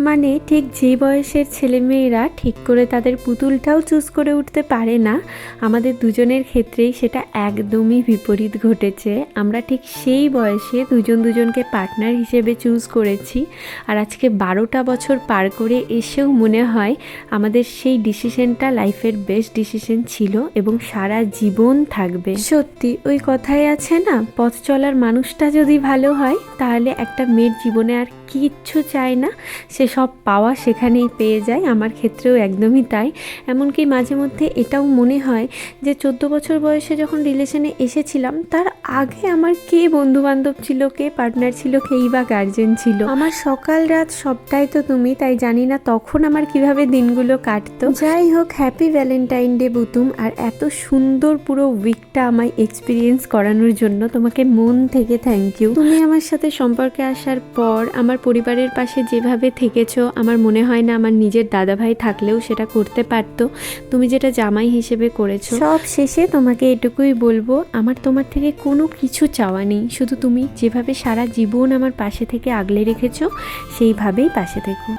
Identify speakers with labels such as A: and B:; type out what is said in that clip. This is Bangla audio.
A: মানে ঠিক যে বয়সের ছেলেমেয়েরা ঠিক করে তাদের পুতুলটাও চুজ করে উঠতে পারে না, আমাদের দুজনের ক্ষেত্রেই সেটা একদমই বিপরীত ঘটেছে। আমরা ঠিক সেই বয়সে দুজন দুজনকে পার্টনার হিসেবে চুজ করেছি। আর আজকে 12টা বছর পার করে এসেও মনে হয় আমাদের সেই ডিসিশনটা লাইফের বেস্ট ডিসিশন ছিল এবং সারা জীবন থাকবে। সত্যি ওই কথাই আছে না, পথ চলার মানুষটা যদি ভালো হয় তাহলে একটা মেয়ের জীবনে আর কিচ্ছু চায় না, সে সব পাওয়া সেখানেই পেয়ে যায়। আমার ক্ষেত্রেও একদমই তাই। এমনকি মাঝে মধ্যে এটাও মনে হয় যে 14 বছর বয়সে যখন রিলেশনে এসেছিলাম তার আগে আমার কে বন্ধুবান্ধব ছিল, কে পার্টনার ছিল, কেই বা গার্জেন ছিল। আমার সকাল রাত সবটাই তো তুমি, তাই জানি না তখন আমার কিভাবে দিনগুলো কাটতো। যাই হোক, হ্যাপি ভ্যালেন্টাইন ডে বুতুম। আর এত সুন্দর পুরো উইকটা আমায় এক্সপিরিয়েন্স করানোর জন্য তোমাকে মন থেকে থ্যাংক ইউ। তুমি আমার সাথে সম্পর্কে আসার পর আমার পরিবারের পাশে যেভাবে থেকেছো, আমার মনে হয় না আমার নিজের দাদাভাই থাকলেও সেটা করতে পারতো। তুমি যেটা জামাই হিসেবে করেছো। সব শেষে তোমাকে এটুকুই বলবো, আমার তোমার থেকে কোনো কিছু চাওয়া নেই, শুধু তুমি যেভাবে সারা জীবন আমার পাশে থেকে আগলে রেখেছো সেইভাবেই পাশে থেকো।